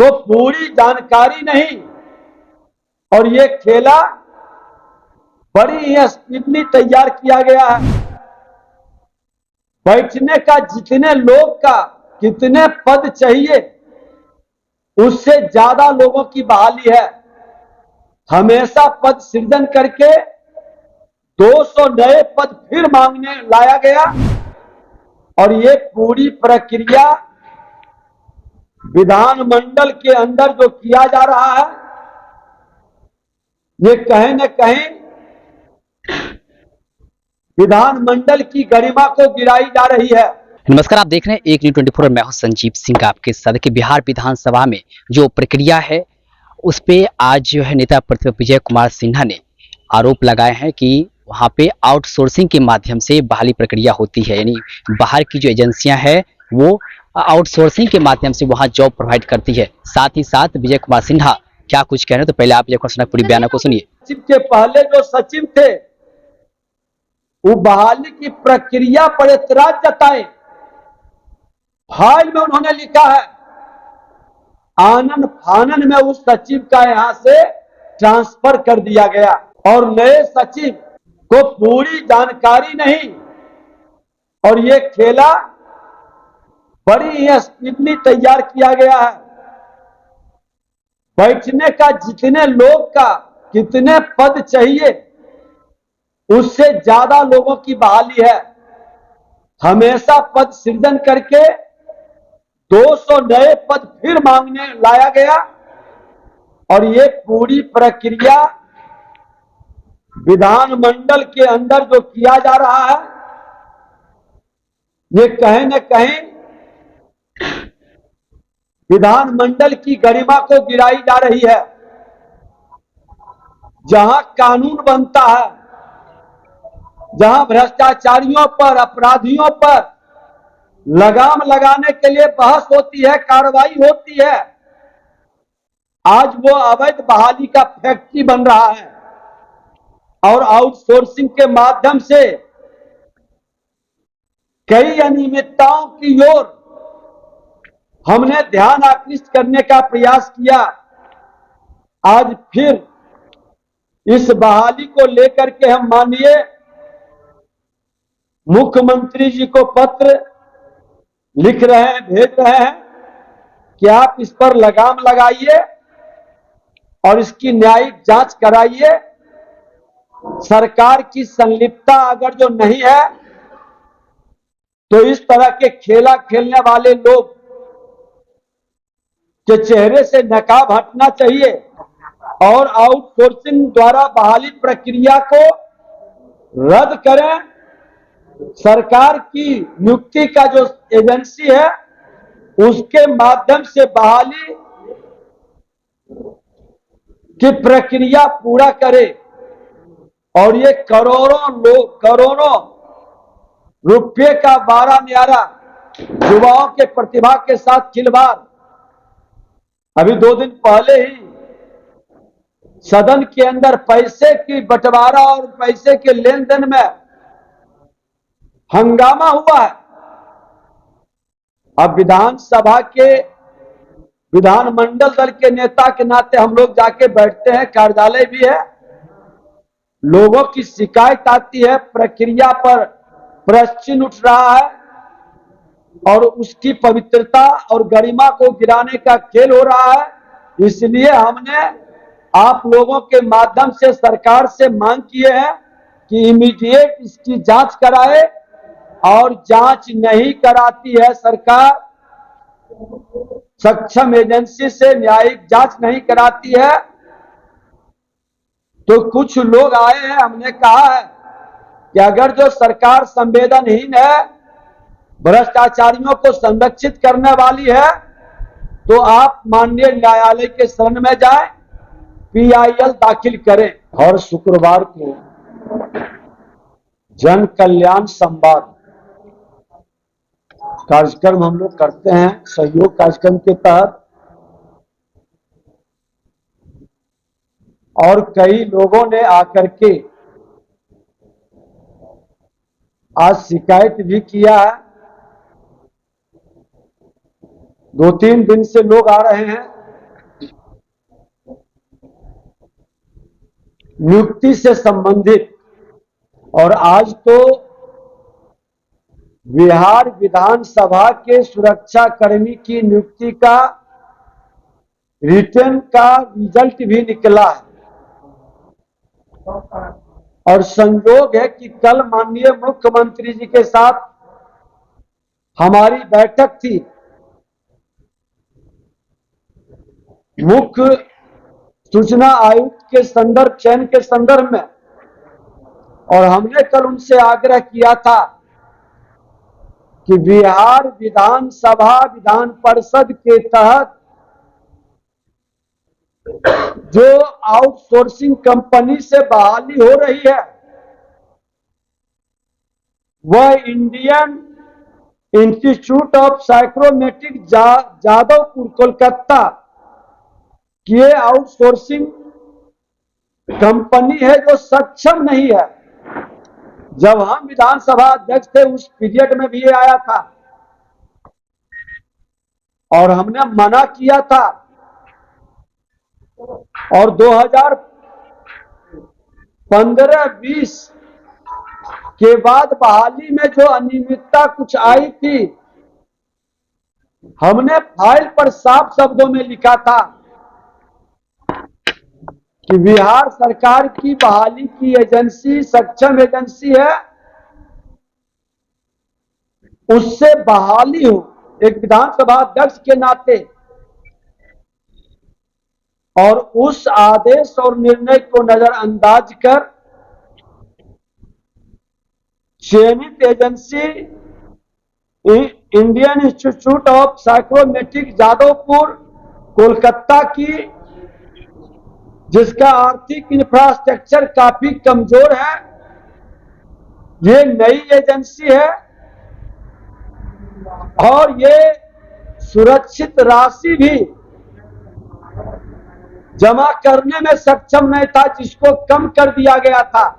को पूरी जानकारी नहीं, और ये खेला बड़ी ही स्पीडली तैयार किया गया है। बैठने का जितने लोग का कितने पद चाहिए उससे ज्यादा लोगों की बहाली है। हमेशा पद सृजन करके 200 नए पद फिर मांगने लाया गया, और ये पूरी प्रक्रिया विधानमंडल के अंदर जो किया जा रहा है, ये कहीं न कहीं विधानमंडल की गरिमा को गिराई जा रही है। नमस्कार, आप देख रहे हैं एक न्यूज़ 24 और मैं हूं संजीव सिंह का आपके साथ। कि बिहार विधानसभा में जो प्रक्रिया है उस पे आज जो है नेता प्रतिपक्ष विजय कुमार सिन्हा ने आरोप लगाए हैं कि वहां पे आउटसोर्सिंग के माध्यम से बहाली प्रक्रिया होती है, यानी बाहर की जो एजेंसियां हैं वो आउटसोर्सिंग के माध्यम से वहां जॉब प्रोवाइड करती है। साथ ही साथ विजय कुमार सिन्हा क्या कुछ कह रहे हैं, तो पहले आप विजय कुमार सिन्हा पूरी बयान को सुनिए। सचिव के पहले जो सचिव थे वो बहाली की प्रक्रिया पर एतराज जताए। फाइल में उन्होंने लिखा है, आनन फानन में उस सचिव का यहां से ट्रांसफर कर दिया गया, और नए सचिव को पूरी जानकारी नहीं, और ये खेला बड़ी ही स्पीडली तैयार किया गया है। बैठने का जितने लोग का कितने पद चाहिए उससे ज्यादा लोगों की बहाली है। हमेशा पद सृजन करके 200 नए पद फिर मांगने लाया गया, और ये पूरी प्रक्रिया विधानमंडल के अंदर जो किया जा रहा है, ये कहीं न कहीं विधानमंडल की गरिमा को गिराई जा रही है। जहां कानून बनता है, जहां भ्रष्टाचारियों पर, अपराधियों पर लगाम लगाने के लिए बहस होती है, कार्रवाई होती है, आज वो अवैध बहाली का फैक्ट्री बन रहा है, और आउटसोर्सिंग के माध्यम से कई अनियमितताओं की ओर हमने ध्यान आकृष्ट करने का प्रयास किया। आज फिर इस बहाली को लेकर के हम माननीय मुख्यमंत्री जी को पत्र लिख रहे हैं, भेज रहे हैं कि आप इस पर लगाम लगाइए और इसकी न्यायिक जांच कराइए। सरकार की संलिप्तता अगर जो नहीं है तो इस तरह के खेला खेलने वाले लोग के चेहरे से नकाब हटना चाहिए, और आउटसोर्सिंग द्वारा बहाली प्रक्रिया को रद्द करें। सरकार की नियुक्ति का जो एजेंसी है उसके माध्यम से बहाली की प्रक्रिया पूरा करे, और ये करोड़ों रुपये का बारह न्यारा युवाओं के प्रतिभा के साथ खिलवाड़। अभी 2 दिन पहले ही सदन के अंदर पैसे की बंटवारा और पैसे के लेन देन में हंगामा हुआ है। अब विधानसभा के विधानमंडल दल के नेता के नाते हम लोग जाके बैठते हैं, कार्यालय भी है, लोगों की शिकायत आती है, प्रक्रिया पर प्रश्न उठ रहा है, और उसकी पवित्रता और गरिमा को गिराने का खेल हो रहा है। इसलिए हमने आप लोगों के माध्यम से सरकार से मांग किए हैं कि इमीडिएट इसकी जांच कराए, और जांच नहीं कराती है सरकार, सक्षम एजेंसी से न्यायिक जांच नहीं कराती है, तो कुछ लोग आए हैं, हमने कहा है कि अगर जो सरकार संवेदनहीन है, भ्रष्टाचारियों को संरक्षित करने वाली है, तो आप माननीय न्यायालय के शरण में जाएं, PIL दाखिल करें। और शुक्रवार को जन कल्याण संवाद कार्यक्रम हम लोग करते हैं सहयोग कार्यक्रम के तहत, और कई लोगों ने आकर के आज शिकायत भी किया है। 2-3 दिन से लोग आ रहे हैं, नियुक्ति से संबंधित, और आज तो बिहार विधानसभा के सुरक्षा कर्मी की नियुक्ति का रिटर्न का रिजल्ट भी निकला है। और संयोग है कि कल माननीय मुख्यमंत्री जी के साथ हमारी बैठक थी। मुख्य सूचना आयुक्त के संदर्भ चयन के संदर्भ में, और हमने कल उनसे आग्रह किया था कि बिहार विधानसभा विधान परिषद के तहत जो आउटसोर्सिंग कंपनी से बहाली हो रही है वह Indian institute of psychrometric Jadavpur Kolkata की आउटसोर्सिंग कंपनी है जो सक्षम नहीं है। जब हम विधानसभा अध्यक्ष थे उस पीरियड में भी ये आया था और हमने मना किया था, और 2015-20 के बाद बहाली में जो अनियमितता कुछ आई थी, हमने फाइल पर साफ शब्दों में लिखा था कि बिहार सरकार की बहाली की एजेंसी सक्षम एजेंसी है, उससे बहाली हो एक विधानसभा अध्यक्ष के नाते। और उस आदेश और निर्णय को नजरअंदाज कर चयनित agency Indian institute of psychrometric Jadavpur Kolkata की, जिसका आर्थिक इंफ्रास्ट्रक्चर काफी कमजोर है, ये नई एजेंसी है और ये सुरक्षित राशि भी जमा करने में सक्षम नहीं था, जिसको कम कर दिया गया था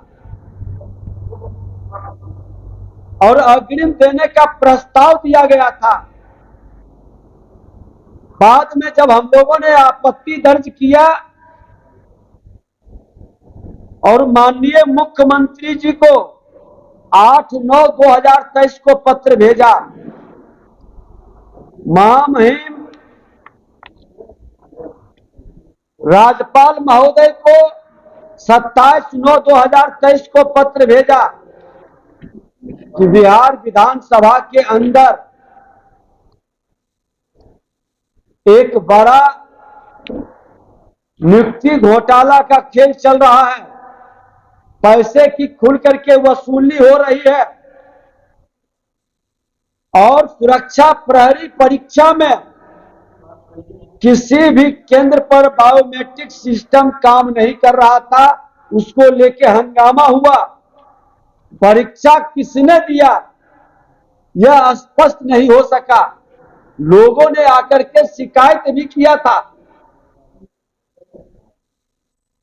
और अग्रिम देने का प्रस्ताव दिया गया था। बाद में जब हम लोगों ने आपत्ति दर्ज किया और माननीय मुख्यमंत्री जी को 8/9/2023 को पत्र भेजा, महामहिम राज्यपाल महोदय को 27/9/2023 को पत्र भेजा कि बिहार विधानसभा के अंदर एक बड़ा नियुक्ति घोटाला का खेल चल रहा है, पैसे की खुल करके वसूली हो रही है और सुरक्षा प्रहरी परीक्षा में किसी भी केंद्र पर बायोमेट्रिक सिस्टम काम नहीं कर रहा था, उसको लेके हंगामा हुआ। परीक्षा किसने दिया यह स्पष्ट नहीं हो सका, लोगों ने आकर के शिकायत भी किया था।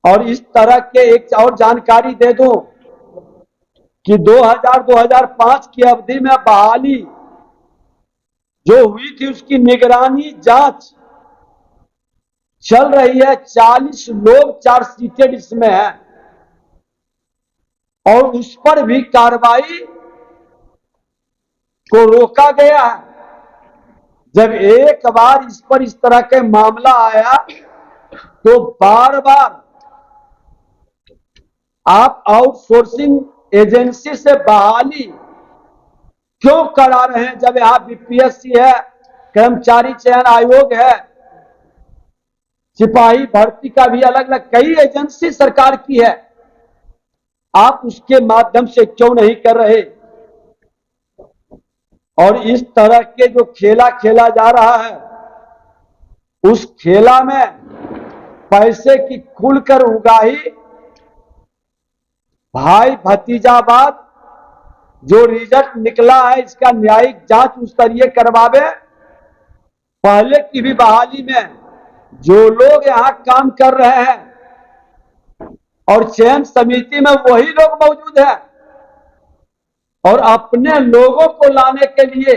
और इस तरह के एक और जानकारी दे दूं कि 2000-2005 की अवधि में बहाली जो हुई थी उसकी निगरानी जांच चल रही है। 40 लोग चार्जशीटेड इसमें है और उस पर भी कार्रवाई को रोका गया है। जब एक बार इस पर इस तरह के मामला आया तो बार बार आप आउटसोर्सिंग एजेंसी से बहाली क्यों करा रहे हैं, जब यहां बीपीएससी है, कर्मचारी चयन आयोग है, सिपाही भर्ती का भी अलग अलग कई एजेंसी सरकार की है, आप उसके माध्यम से क्यों नहीं कर रहे। और इस तरह के जो खेला खेला जा रहा है उस खेला में पैसे की खुलकर उगाही, भाई भतीजावाद, जो रिजल्ट निकला है इसका न्यायिक जांच उस तरीके करवावे। पहले की भी बहाली में जो लोग यहां काम कर रहे हैं और चयन समिति में वही लोग मौजूद हैं और अपने लोगों को लाने के लिए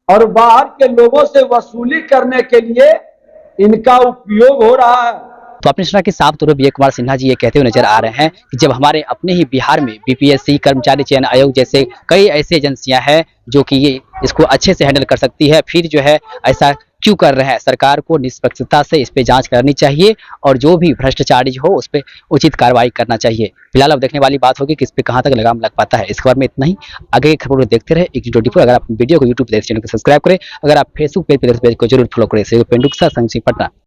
और बाहर के लोगों से वसूली करने के लिए इनका उपयोग हो रहा है। तो आपने सुना कि साफ तौर पर विजय कुमार सिन्हा जी ये कहते हुए नजर आ रहे हैं कि जब हमारे अपने ही बिहार में बीपीएससी, कर्मचारी चयन आयोग जैसे कई ऐसी एजेंसियां हैं जो कि ये इसको अच्छे से हैंडल कर सकती है, फिर जो है ऐसा क्यों कर रहे हैं? सरकार को निष्पक्षता से इस पे जांच करनी चाहिए और जो भी भ्रष्टाचारी हो उस पे उचित कार्रवाई करना चाहिए। फिलहाल अब देखने वाली बात होगी कि इस पे कहां तक लगाम लग पाता है। इस खबर में इतना ही। आगे की खबरों को देखते रहे एक 24। अगर आप वीडियो को यूट्यूब पे चैनल को सब्सक्राइब करें, अगर आप फेसबुक पेज को जरूर फॉलो करें। पेंडुक्सा संक्षिप्त पटना।